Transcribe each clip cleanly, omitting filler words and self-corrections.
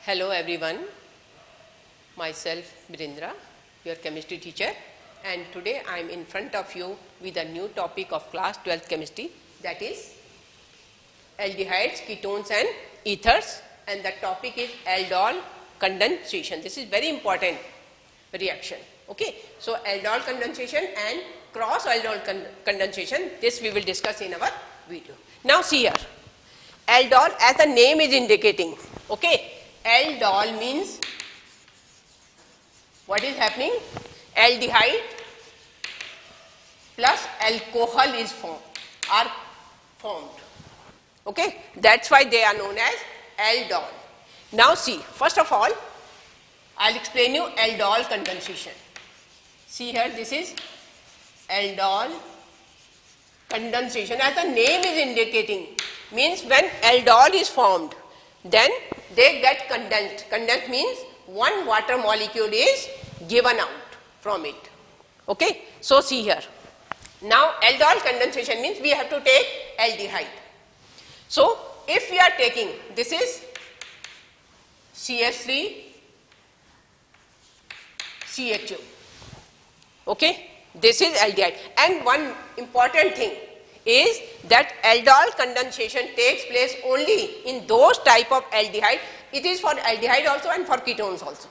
Hello everyone, myself Birindra, your chemistry teacher, and today I am in front of you with a new topic of class 12th chemistry, that is aldehydes, ketones and ethers, and the topic is aldol condensation. This is very important reaction. Okay, so aldol condensation and cross aldol condensation, this we will discuss in our video. Now see here, aldol, as the name is indicating, okay, aldol means what is happening? Aldehyde plus alcohol is formed. Okay, that's why they are known as aldol. Now see, first of all, I'll explain you aldol condensation. See here, this is aldol condensation. As the name is indicating, means when aldol is formed, then they get condensed. Condensed means one water molecule is given out from it. Okay, so see here. Now aldol condensation means we have to take aldehyde. So if we are taking, this is CH3 CHO. Okay, this is aldehyde. And one important thing is that aldol condensation takes place only in those type of aldehyde. It is for aldehyde also and for ketones also.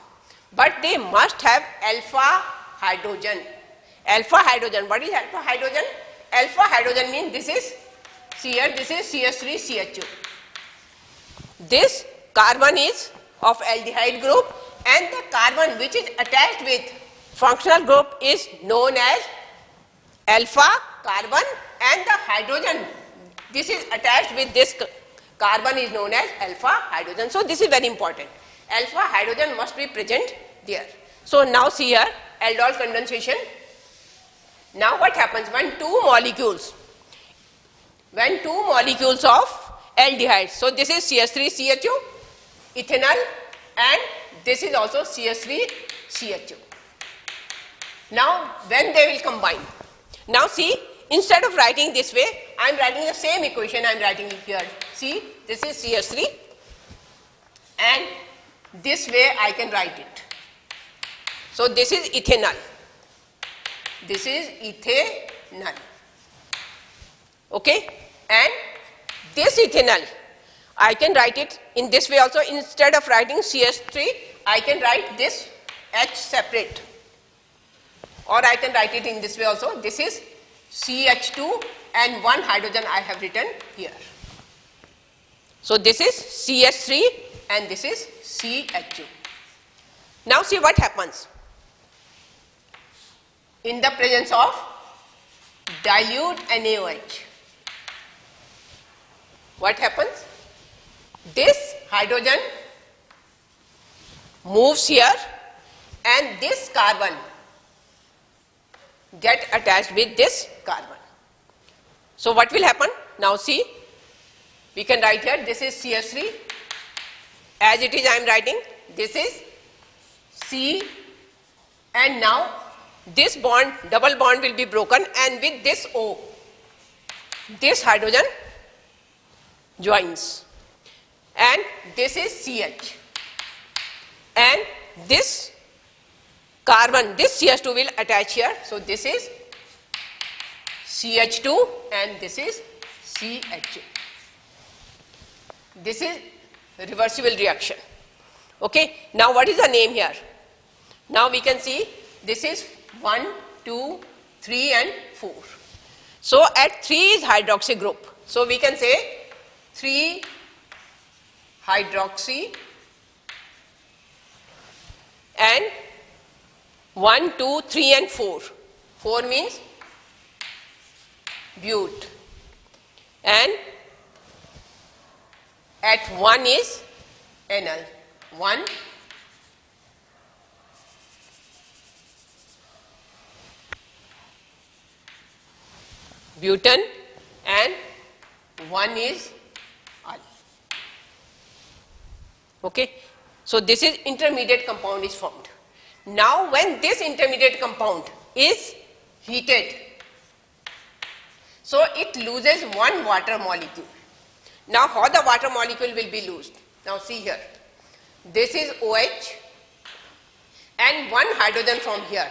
But they must have alpha hydrogen. Alpha hydrogen. What is alpha hydrogen? Alpha hydrogen means this is here, this is CH3 CHO. This carbon is of aldehyde group and the carbon which is attached with functional group is known as alpha carbon, and the hydrogen this is attached with this carbon is known as alpha hydrogen. So this is very important. Alpha hydrogen must be present there. So now see here, aldol condensation. Now what happens when two molecules of aldehyde, so this is CH3 CHO, ethanol, and this is also CH3 CHO. Now when they will combine, now see, instead of writing this way, I am writing the same equation, I am writing it here. See, this is CH3 and this way I can write it. So this is ethanol. This is ethanol. Okay, and this ethanol, I can write it in this way also. Instead of writing CH3, I can write this H separate. Or I can write it in this way also. This is CH2 and one hydrogen I have written here. So this is CH3 and this is CH2. Now see what happens. In the presence of dilute NaOH, what happens? This hydrogen moves here and this carbon get attached with this carbon. So what will happen? Now see, we can write here, this is CH3, as it is I am writing, this is C, and now this bond, double bond will be broken, and with this O, this hydrogen joins, and this is CH, and this carbon, this CH2 will attach here. So this is CH2 and this is CH2. This is reversible reaction. Okay, now what is the name here? Now we can see this is 1, 2, 3 and 4. So at 3 is hydroxy group. So we can say 3 hydroxy and 1, 2, 3 and 4. 4 means bute, and at 1 is enol. 1, butane, and 1 is al. Okay, so this is intermediate compound is formed. Now when this intermediate compound is heated, so it loses one water molecule. Now how the water molecule will be loosed? Now see here. this is OH and one hydrogen from here.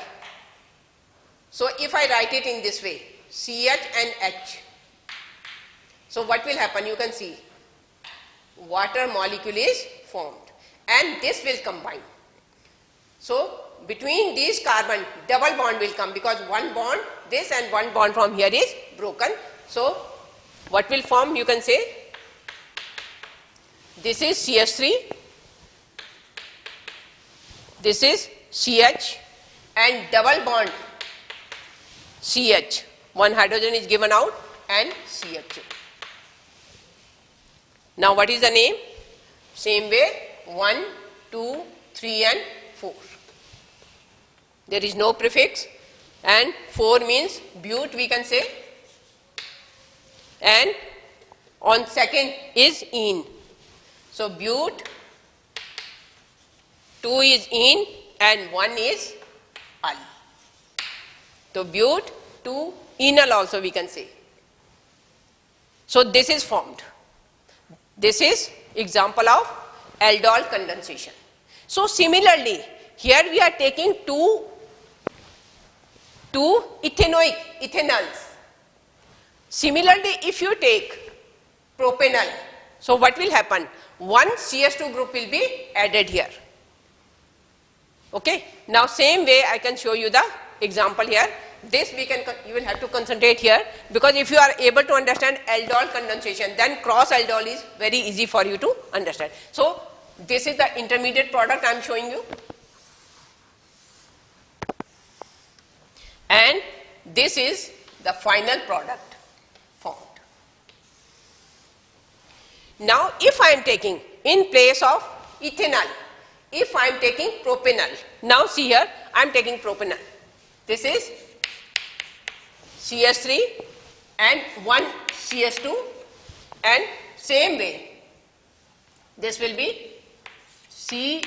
So if I write it in this way, CH and H, so what will happen? You can see water molecule is formed and this will combine. So between these carbon double bond will come because one bond this and one bond from here is broken. So what will form? You can say this is CH3, this is CH and double bond CH, one hydrogen is given out and CH2. Now what is the name? Same way 1, 2, 3 and 4. There is no prefix and 4 means but we can say, and on second is ene. So but, 2 is ene and 1 is al. So but, 2, enal also we can say. So this is formed. This is example of aldol condensation. So similarly, here we are taking two ethanals. Similarly, if you take propanol, so what will happen? One CH2 group will be added here. Okay. Now same way I can show you the example here. This you will have to concentrate here because if you are able to understand aldol condensation, then cross aldol is very easy for you to understand. So this is the intermediate product I am showing you, and this is the final product formed. Now if I am taking in place of ethanol, if I am taking propanol, now see here I am taking propanol. This is CH3 and one CH2 and same way this will be CH2.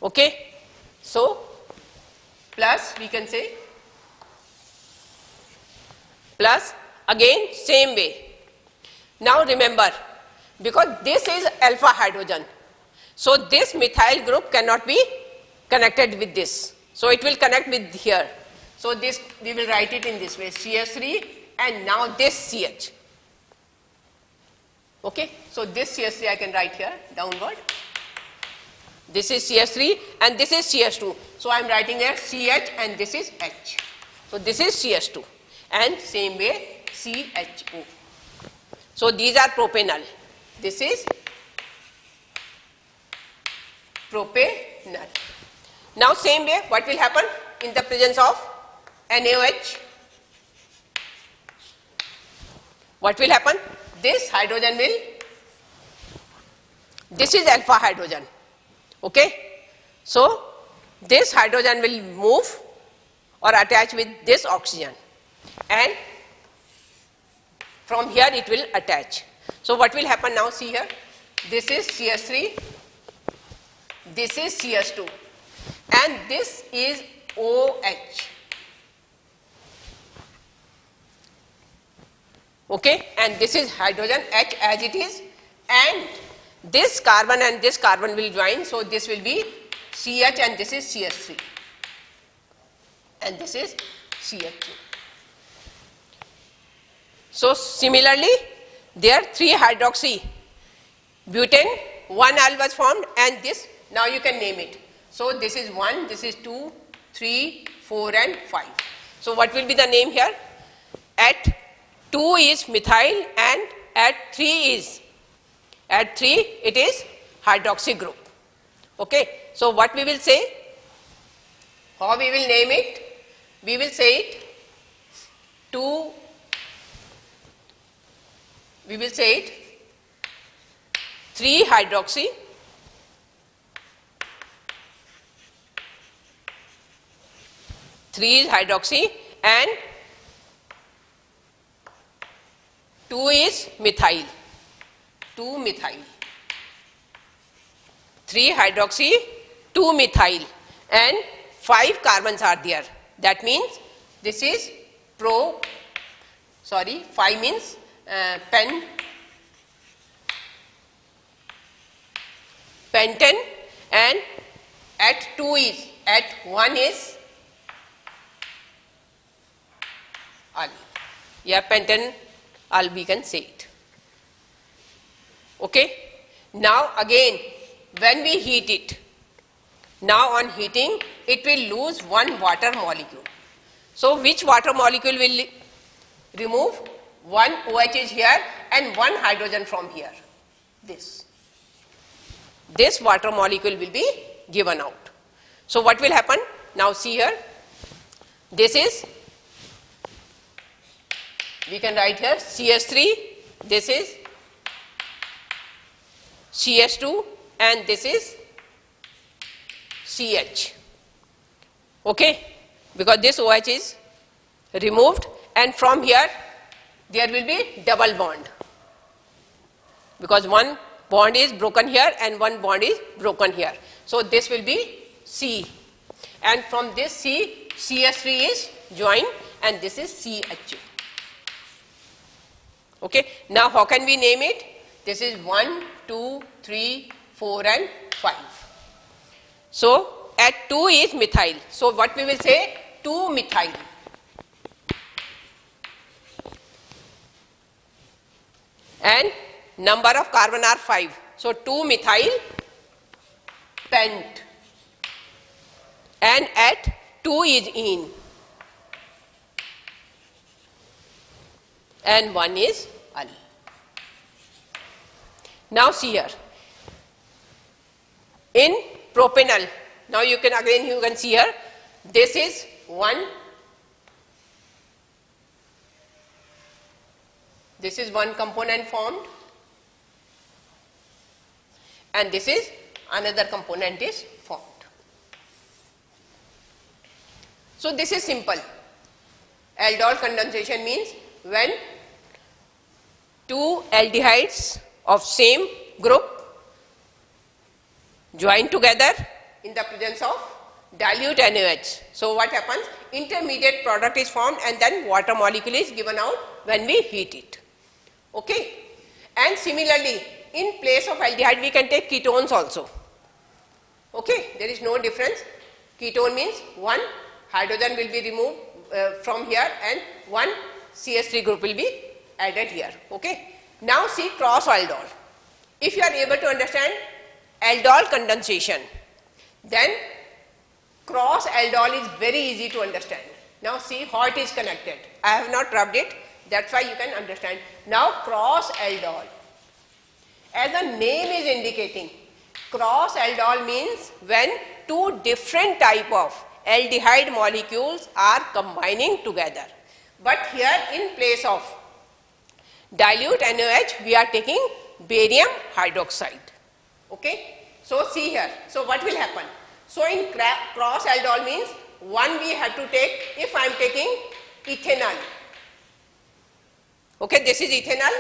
Okay. So plus we can say plus again same way. Now remember, because this is alpha hydrogen, so this methyl group cannot be connected with this. So it will connect with here. So this we will write it in this way, CH3 and now this CH. Okay. So this CH3 I can write here downward. This is CH3 and this is CH2. So I am writing here CH and this is H. So this is CH2 and same way CHO. So these are propanol. This is propanol. Now same way what will happen in the presence of NaOH? What will happen? This hydrogen will, this is alpha hydrogen. Okay. So this hydrogen will move or attach with this oxygen and from here it will attach. So what will happen now? See here, this is CH3, this is CH2 and this is OH. Okay, and this is hydrogen H as it is, and this carbon and this carbon will join, so this will be CH and this is CH3 and this is CH2. So similarly, there 3 hydroxy butane, 1 al was formed and this, now you can name it. So this is 1, this is 2, 3, 4 and 5. So what will be the name here? At 2 is methyl and at 3 it is hydroxy group. Okay. So what we will say? How we will name it? We will say it 2, we will say it 3 hydroxy, three is hydroxy and 2 is methyl, 2 methyl, 3 hydroxy, 2 methyl and 5 carbons are there. That means this is 5 means pentane, and at 2 is, at 1 is al. Yeah, pentane al, we can say it. Okay. Now again, when we heat it, now on heating, it will lose one water molecule. So which water molecule will remove? One OH is here and one hydrogen from here. This water molecule will be given out. So what will happen? Now see here, this is, we can write here CS3, this is CS2, and this is CH. Okay, because this OH is removed, and from here there will be double bond, because one bond is broken here and one bond is broken here. So this will be C, and from this C, CS3 is joined, and this is CH. Okay, now how can we name it? This is 1, 2, 3, 4 and 5. So at 2 is methyl. So what we will say? 2-methyl. And number of carbon are 5. So 2-methyl pent. And at 2 is ene. And 1 is al. Now see here, in propanol, now you can see here, this is 1, this is one component formed, and this is another component is formed. So this is simple. Aldol condensation means when two aldehydes of same group join together in the presence of dilute NaOH. So what happens? Intermediate product is formed and then water molecule is given out when we heat it. Okay. And similarly, in place of aldehyde we can take ketones also. Okay. There is no difference. Ketone means one hydrogen will be removed from here and one CH3 group will be added here. Okay. Now see cross aldol. If you are able to understand aldol condensation, then cross aldol is very easy to understand. Now see how it is connected. I have not rubbed it, that's why you can understand. Now cross aldol. As the name is indicating, cross aldol means when two different type of aldehyde molecules are combining together. But here in place of dilute NaOH, we are taking barium hydroxide. Okay. So see here. So what will happen? So in cross aldol means one we have to take, if I am taking ethanol. Okay, this is ethanol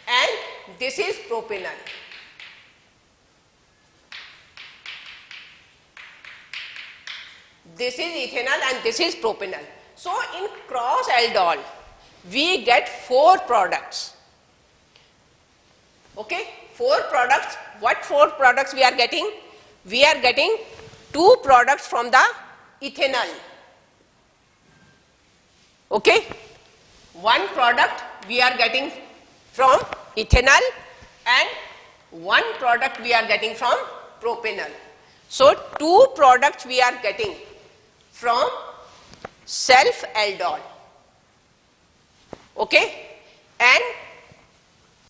and this is propanol. This is ethanol and this is propanol. So in cross aldol, we get 4 products. Okay, 4 products. What 4 products we are getting? We are getting 2 products from the ethanol. Okay, 1 product we are getting from ethanol and 1 product we are getting from propanol. So 2 products we are getting from self aldol. Okay, and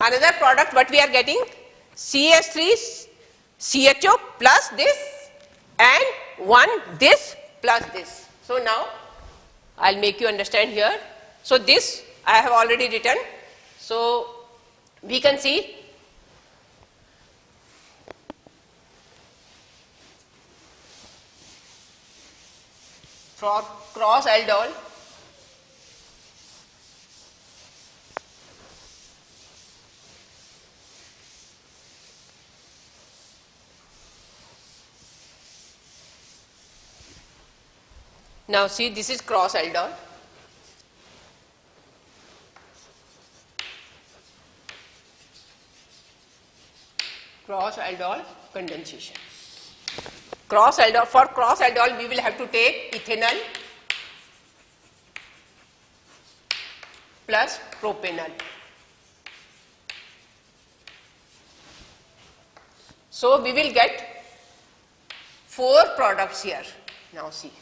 another product what we are getting? CH3 CHO plus this and 1 this plus this. So now I will make you understand here. So this I have already written. So we can see for cross aldol, now see this is cross aldol. cross aldol condensation. Cross aldol, for cross aldol we will have to take ethanol plus propanol. So we will get 4 products here. Now see,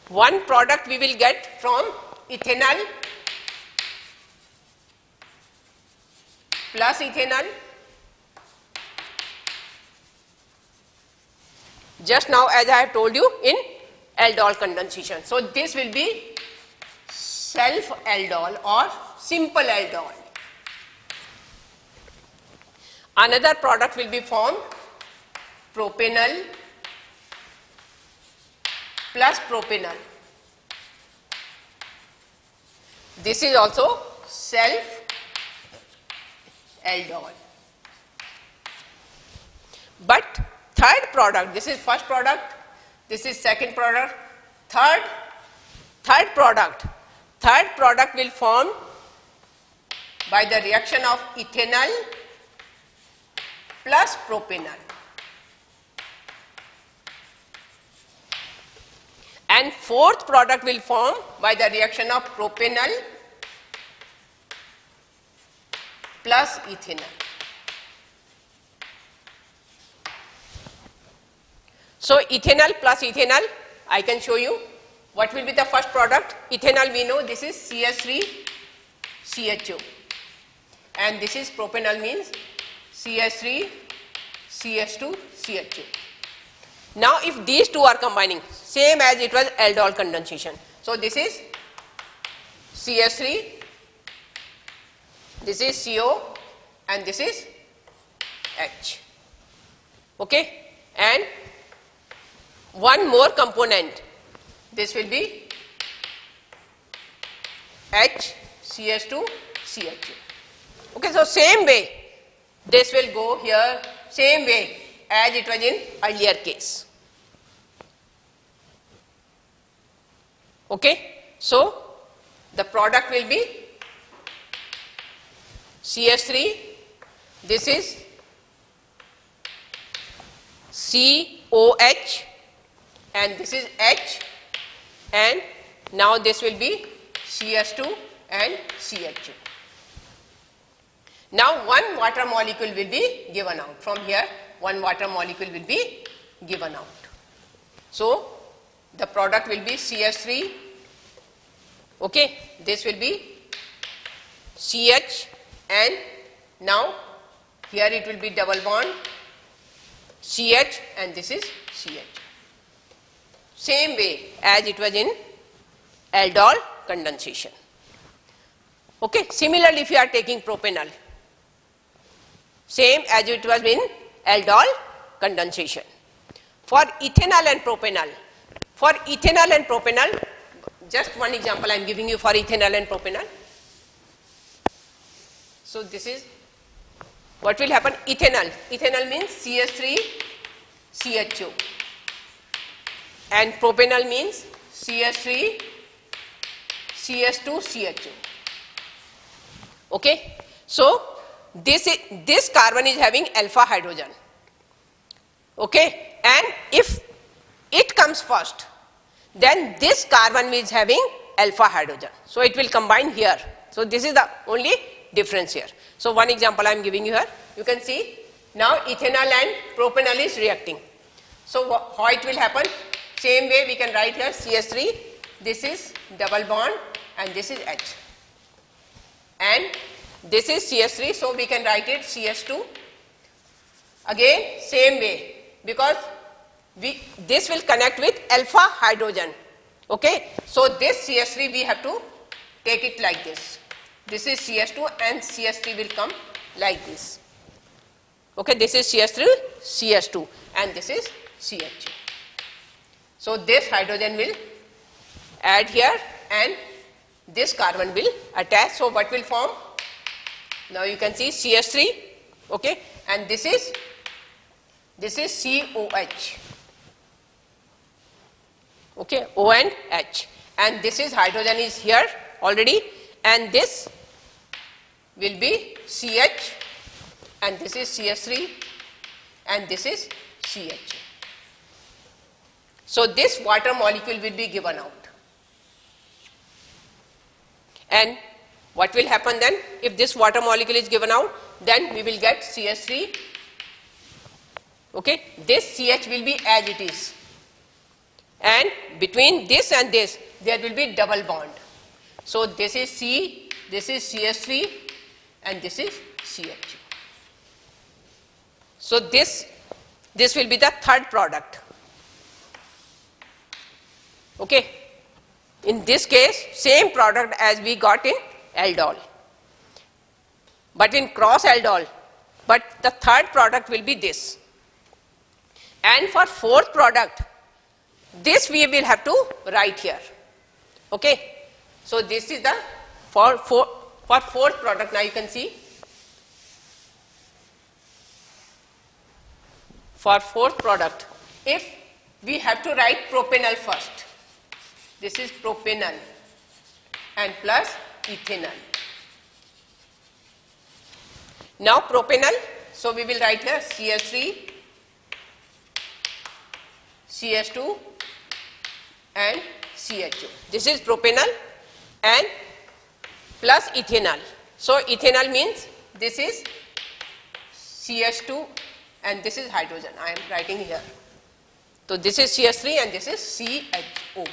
one product we will get from ethanol plus ethanol. Just now, as I have told you, in aldol condensation. So this will be self aldol or simple aldol. Another product will be formed propanol plus propanol. This is also self aldol. But third product, this is first product, this is second product, third product will form by the reaction of ethanol plus propanol. And fourth product will form by the reaction of propanol plus ethanol. So ethanol plus ethanol, I can show you what will be the first product. Ethanol we know this is CH3CHO, and this is propanol means CH3CH2CHO. Now if these two are combining, same as it was aldol condensation. So this is CH3, this is CO, and this is H. Okay, and one more component, this will be HCH2CH2. Okay, so same way this will go here, same way as it was in earlier case. Okay, so the product will be CH3, this is COH, and this is H, and now this will be CH2 and CH2. Now one water molecule will be given out. From here one water molecule will be given out. So the product will be CH3, okay, this will be CH, and now here it will be double bond CH, and this is CH. Same way as it was in aldol condensation. Okay, similarly if you are taking propanol, same as it was in aldol condensation. For ethanol and propanol, just one example I am giving you for ethanol and propanol. So this is what will happen. Ethanol means CH3CHO, and propanol means CH3CH2CHO. Okay, so this carbon is having alpha hydrogen. Okay, and if it comes first, then this carbon is having alpha hydrogen, so it will combine here. So this is the only difference here. So one example I am giving you here. You can see now ethanol and propanol is reacting. So how it will happen? Same way we can write here CH3, this is double bond and this is H, and this is CH3, so we can write it CH2. Again same way, because this will connect with alpha hydrogen. Okay, so this CH3 we have to take it like this. This is CH2 and CH3 will come like this. Okay, this is CH3, CH2, and this is CH2. So this hydrogen will add here and this carbon will attach. So what will form? Now you can see CH3, okay, and this is COH. Okay, O and H, and this is hydrogen is here already, and this will be CH, and this is CH3, and this is CH. So this water molecule will be given out. And what will happen then? If this water molecule is given out, then we will get CH3. Okay, this CH will be as it is. And between this and this, there will be double bond. So this is C, this is CH3, and this is CH. So this will be the third product. Okay. In this case, same product as we got in aldol, but in cross aldol, but the third product will be this. And for fourth product, this we will have to write here. Okay. So this is the for fourth product. Now you can see, for fourth product, if we have to write propanol first, this is propanol and plus ethanol. Now propanol, so we will write here CH3, CH2 and CH2. This is propanol and plus ethanol. So ethanol means this is CH2 and this is hydrogen. I am writing here. So this is CH3 and this is CHO.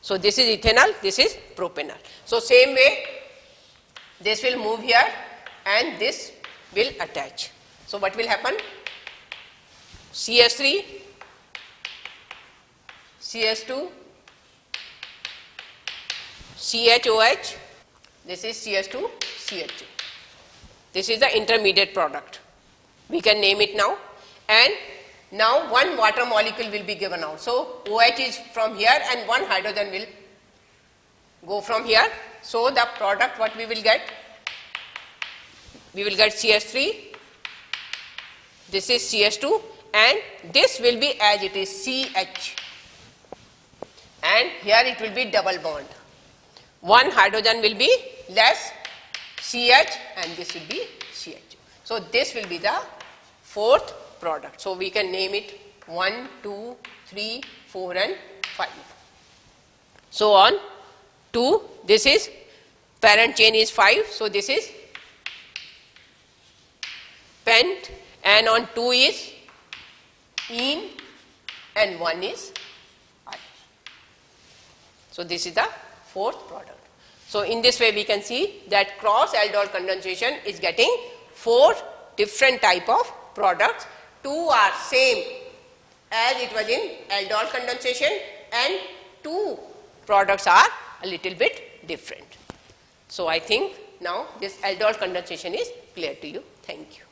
So this is ethanol, this is propanol. So same way, this will move here and this will attach. So what will happen? CH3, CH2, CHOH, this is CH2, CH2. This is the intermediate product. We can name it now. And now one water molecule will be given out. So OH is from here and one hydrogen will go from here. So the product what we will get? We will get CH3, this is CH2 and this will be as it is CH. And here it will be double bond. One hydrogen will be less CH and this will be CH. So this will be the fourth product. So we can name it 1, 2, 3, 4 and 5. So on 2, this is parent chain is 5. So this is pent, and on 2 is ene and 1 is I. So this is the fourth product. So in this way we can see that cross aldol condensation is getting 4 different type of products. 2 are same as it was in aldol condensation and 2 products are a little bit different. So I think now this aldol condensation is clear to you. Thank you.